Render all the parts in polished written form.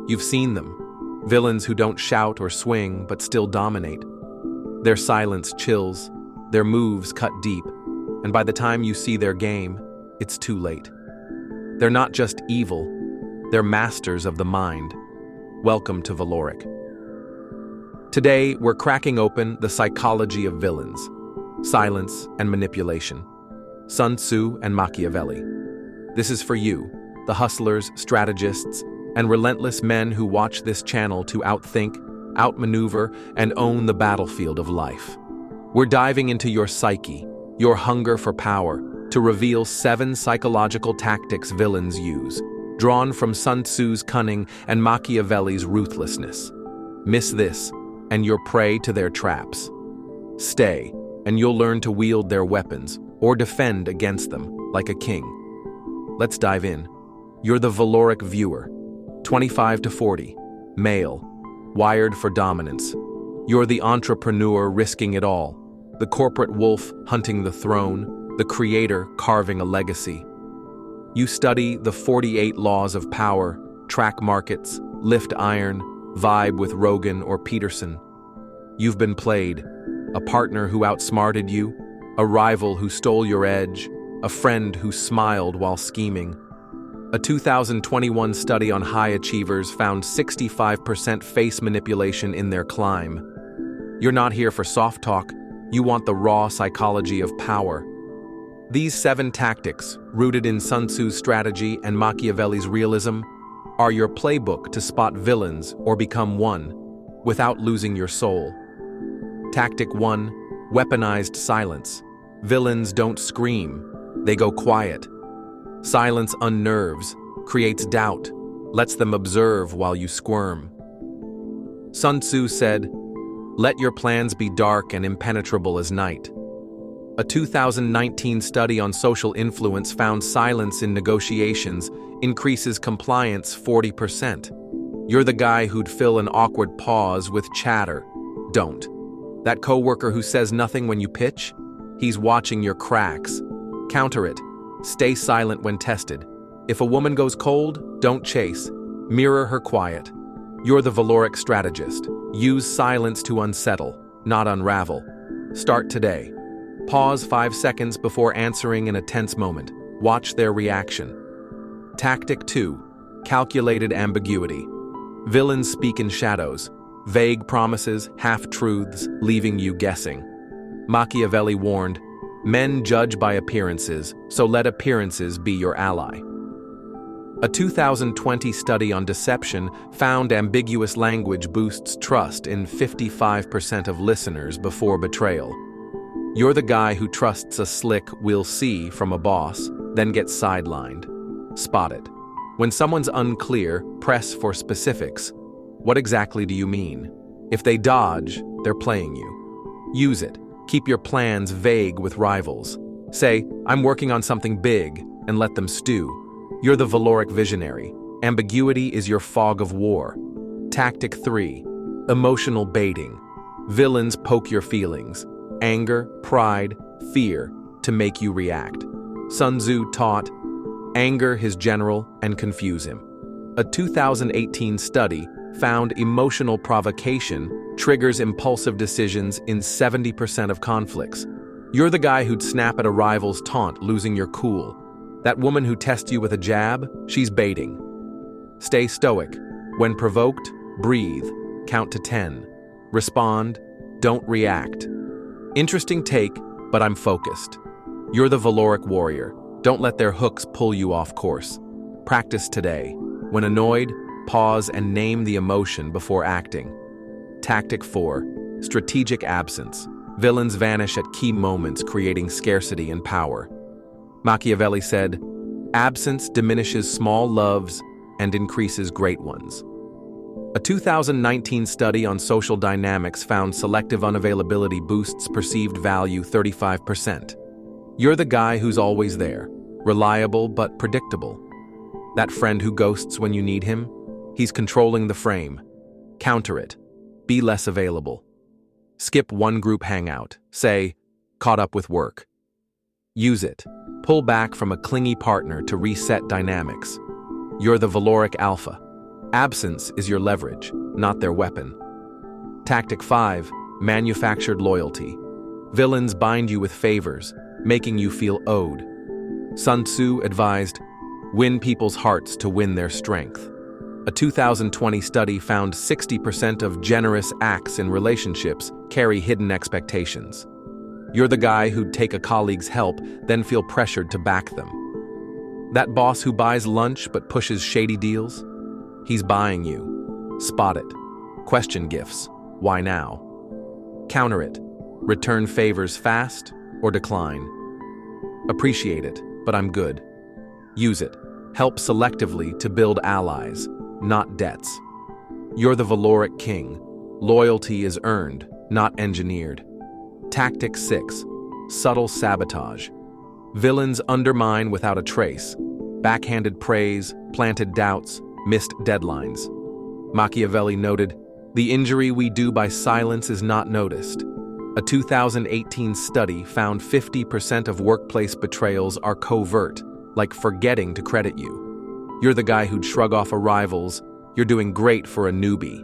You've seen them. Villains who don't shout or swing but still dominate. Their silence chills, their moves cut deep, and by the time you see their game, it's too late. They're not just evil, they're masters of the mind. Welcome to Valoric. Today, we're cracking open the psychology of villains, silence and manipulation, Sun Tzu and Machiavelli. This is for you, the hustlers, strategists, and relentless men who watch this channel to outthink, outmaneuver, and own the battlefield of life. We're diving into your psyche, your hunger for power, to reveal 7 psychological tactics villains use, drawn from Sun Tzu's cunning and Machiavelli's ruthlessness. Miss this, and you're prey to their traps. Stay, and you'll learn to wield their weapons, or defend against them, like a king. Let's dive in. You're the Valoric viewer, 25 to 40, male, wired for dominance. You're the entrepreneur risking it all, the corporate wolf hunting the throne, the creator carving a legacy. You study the 48 laws of power, track markets, lift iron, vibe with Rogan or Peterson. You've been played, a partner who outsmarted you, a rival who stole your edge, a friend who smiled while scheming. A 2021 study on high achievers found 65% face manipulation in their climb. You're not here for soft talk, you want the raw psychology of power. These 7 tactics, rooted in Sun Tzu's strategy and Machiavelli's realism, are your playbook to spot villains or become one, without losing your soul. Tactic 1, weaponized silence. Villains don't scream, they go quiet. Silence unnerves, creates doubt, lets them observe while you squirm. Sun Tzu said, "Let your plans be dark and impenetrable as night." A 2019 study on social influence found silence in negotiations increases compliance 40%. You're the guy who'd fill an awkward pause with chatter. Don't. That coworker who says nothing when you pitch? He's watching your cracks. Counter it. Stay silent when tested. If a woman goes cold, don't chase. Mirror her quiet. You're the Valoric strategist. Use silence to unsettle, not unravel. Start today. Pause 5 seconds before answering in a tense moment. Watch their reaction. Tactic 2, calculated ambiguity. Villains speak in shadows. Vague promises, half-truths, leaving you guessing. Machiavelli warned, "Men judge by appearances, so let appearances be your ally." A 2020 study on deception found ambiguous language boosts trust in 55% of listeners before betrayal. You're the guy who trusts a slick "we'll see" from a boss, then gets sidelined. Spot it. When someone's unclear, press for specifics. What exactly do you mean? If they dodge, they're playing you. Use it. Keep your plans vague with rivals. Say, "I'm working on something big," and let them stew. You're the Valoric visionary. Ambiguity is your fog of war. Tactic 3, emotional baiting. Villains poke your feelings. Anger, pride, fear, to make you react. Sun Tzu taught, anger his general and confuse him. A 2018 study found emotional provocation triggers impulsive decisions in 70% of conflicts. You're the guy who'd snap at a rival's taunt, losing your cool. That woman who tests you with a jab, she's baiting. Stay stoic. When provoked, breathe. Count to 10. Respond, don't react. Interesting take, but I'm focused. You're the Valoric warrior. Don't let their hooks pull you off course. Practice today. When annoyed, pause and name the emotion before acting. Tactic 4, strategic absence. Villains vanish at key moments, creating scarcity and power. Machiavelli said, "Absence diminishes small loves and increases great ones." A 2019 study on social dynamics found selective unavailability boosts perceived value 35%. You're the guy who's always there, reliable but predictable. That friend who ghosts when you need him? He's controlling the frame. Counter it. Be less available. Skip one group hangout. Say, "Caught up with work." Use it. Pull back from a clingy partner to reset dynamics. You're the Valoric alpha. Absence is your leverage, not their weapon. Tactic 5. Manufactured loyalty. Villains bind you with favors, making you feel owed. Sun Tzu advised, win people's hearts to win their strength. A 2020 study found 60% of generous acts in relationships carry hidden expectations. You're the guy who'd take a colleague's help, then feel pressured to back them. That boss who buys lunch but pushes shady deals? He's buying you. Spot it. Question gifts. Why now? Counter it. Return favors fast or decline. Appreciate it, but I'm good. Use it. Help selectively to build allies, not debts. You're the Valoric king. Loyalty is earned, not engineered. Tactic 6. Subtle sabotage. Villains undermine without a trace. Backhanded praise, planted doubts, missed deadlines. Machiavelli noted, the injury we do by silence is not noticed. A 2018 study found 50% of workplace betrayals are covert, like forgetting to credit you. You're the guy who'd shrug off arrivals. You're doing great for a newbie.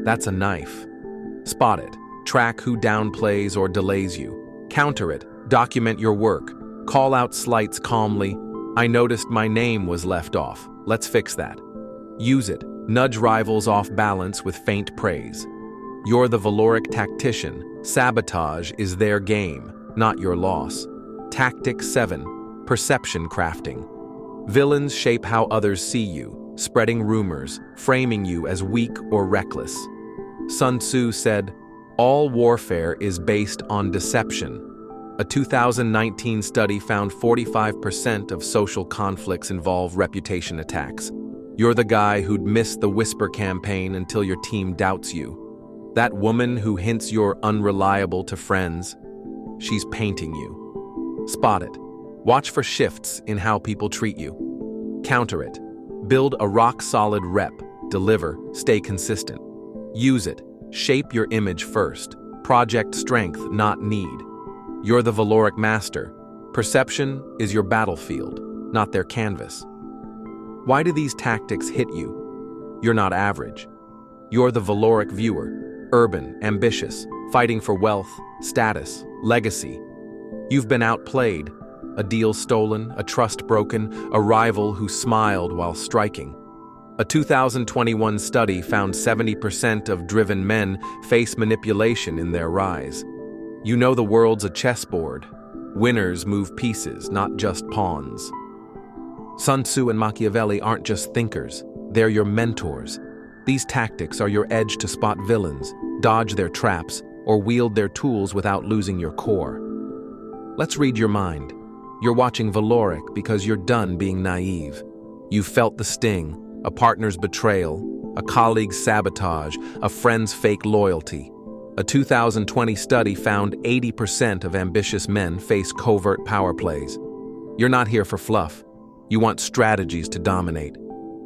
That's a knife. Spot it. Track who downplays or delays you. Counter it. Document your work. Call out slights calmly. I noticed my name was left off. Let's fix that. Use it. Nudge rivals off balance with faint praise. You're the Valoric tactician. Sabotage is their game, not your loss. Tactic 7. Perception crafting. Villains shape how others see you, spreading rumors, framing you as weak or reckless. Sun Tzu said, all warfare is based on deception. A 2019 study found 45% of social conflicts involve reputation attacks. You're the guy who'd miss the whisper campaign until your team doubts you. That woman who hints you're unreliable to friends, she's painting you. Spot it. Watch for shifts in how people treat you. Counter it. Build a rock-solid rep. Deliver. Stay consistent. Use it. Shape your image first. Project strength, not need. You're the Valoric master. Perception is your battlefield, not their canvas. Why do these tactics hit you? You're not average. You're the Valoric viewer, urban, ambitious, fighting for wealth, status, legacy. You've been outplayed, a deal stolen, a trust broken, a rival who smiled while striking. A 2021 study found 70% of driven men face manipulation in their rise. You know the world's a chessboard. Winners move pieces, not just pawns. Sun Tzu and Machiavelli aren't just thinkers, they're your mentors. These tactics are your edge to spot villains, dodge their traps, or wield their tools without losing your core. Let's read your mind. You're watching Valoric because you're done being naive. You've felt the sting, a partner's betrayal, a colleague's sabotage, a friend's fake loyalty. A 2020 study found 80% of ambitious men face covert power plays. You're not here for fluff. You want strategies to dominate.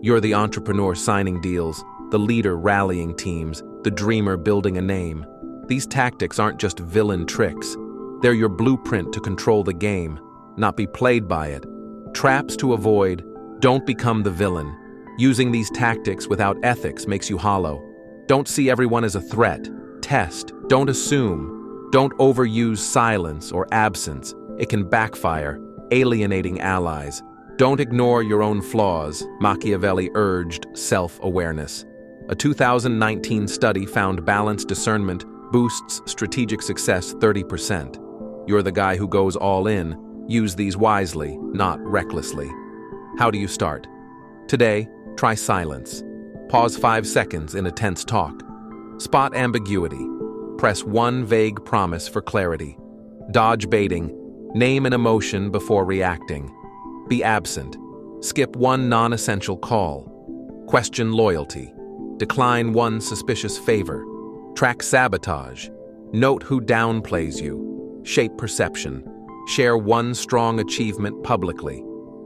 You're the entrepreneur signing deals, the leader rallying teams, the dreamer building a name. These tactics aren't just villain tricks. They're your blueprint to control the game, not be played by it. Traps to avoid. Don't become the villain. Using these tactics without ethics makes you hollow. Don't see everyone as a threat. Test. Don't assume. Don't overuse silence or absence. It can backfire, alienating allies. Don't ignore your own flaws, Machiavelli urged self-awareness. A 2019 study found balanced discernment boosts strategic success 30%. You're the guy who goes all in. Use these wisely, not recklessly. How do you start? Today, try silence. Pause 5 seconds in a tense talk. Spot ambiguity. Press one vague promise for clarity. Dodge baiting. Name an emotion before reacting. Be absent. Skip one non-essential call. Question loyalty. Decline one suspicious favor. Track sabotage. Note who downplays you. Shape perception. Share one strong achievement publicly.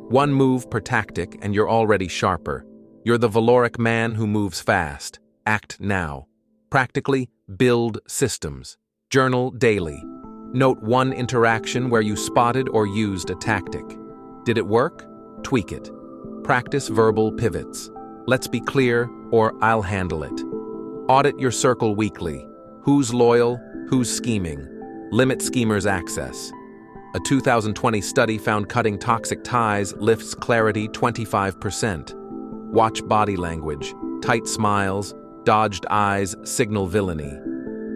One move per tactic and you're already sharper. You're the Valoric man who moves fast. Act now. Practically, build systems. Journal daily. Note one interaction where you spotted or used a tactic. Did it work? Tweak it. Practice verbal pivots. Let's be clear, or I'll handle it. Audit your circle weekly. Who's loyal? Who's scheming? Limit schemers' access. A 2020 study found cutting toxic ties lifts clarity 25%. Watch body language. Tight smiles, dodged eyes signal villainy.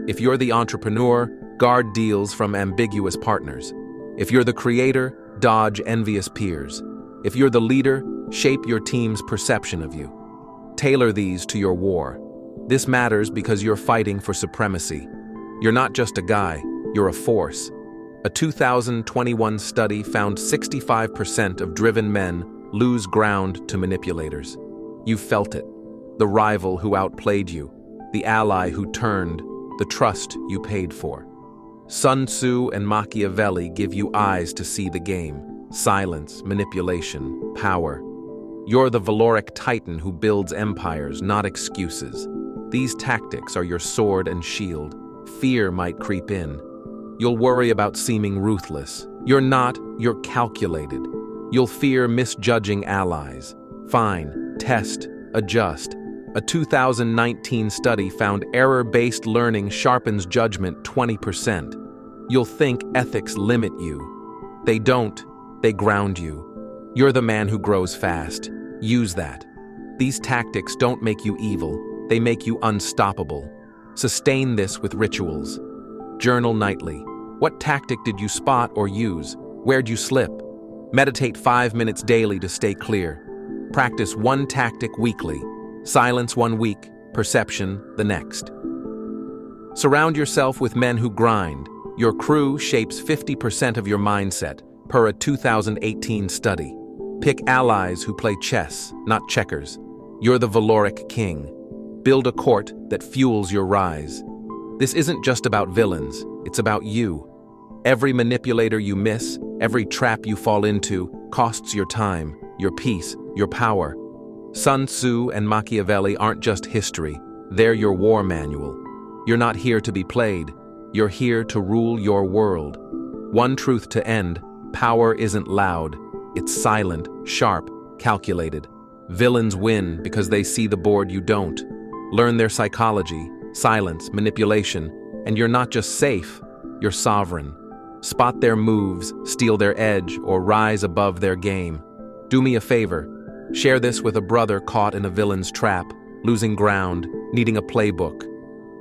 If you're the entrepreneur, guard deals from ambiguous partners. If you're the creator, dodge envious peers. If you're the leader, shape your team's perception of you. Tailor these to your war. This matters because you're fighting for supremacy. You're not just a guy, you're a force. A 2021 study found 65% of driven men lose ground to manipulators. You felt it. The rival who outplayed you, the ally who turned, the trust you paid for. Sun Tzu and Machiavelli give you eyes to see the game. Silence, manipulation, power. You're the Valoric titan who builds empires, not excuses. These tactics are your sword and shield. Fear might creep in. You'll worry about seeming ruthless. You're not, you're calculated. You'll fear misjudging allies. Fine, test, adjust. A 2019 study found error-based learning sharpens judgment 20%. You'll think ethics limit you. They don't, they ground you. You're the man who grows fast. Use that. These tactics don't make you evil, they make you unstoppable. Sustain this with rituals. Journal nightly. What tactic did you spot or use? Where'd you slip? Meditate 5 minutes daily to stay clear. Practice one tactic weekly. Silence 1 week, perception the next. Surround yourself with men who grind. Your crew shapes 50% of your mindset, per a 2018 study. Pick allies who play chess, not checkers. You're the Valoric king. Build a court that fuels your rise. This isn't just about villains, it's about you. Every manipulator you miss, every trap you fall into, costs your time, your peace, your power. Sun Tzu and Machiavelli aren't just history, they're your war manual. You're not here to be played, you're here to rule your world. One truth to end, power isn't loud, it's silent, sharp, calculated. Villains win because they see the board you don't. Learn their psychology, silence, manipulation, and you're not just safe, you're sovereign. Spot their moves, steal their edge, or rise above their game. Do me a favor. Share this with a brother caught in a villain's trap, losing ground, needing a playbook.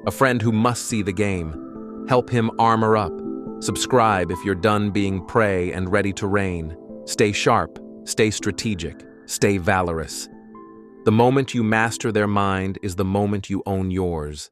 A friend who must see the game. Help him armor up. Subscribe if you're done being prey and ready to reign. Stay sharp, stay strategic, stay valorous. The moment you master their mind is the moment you own yours.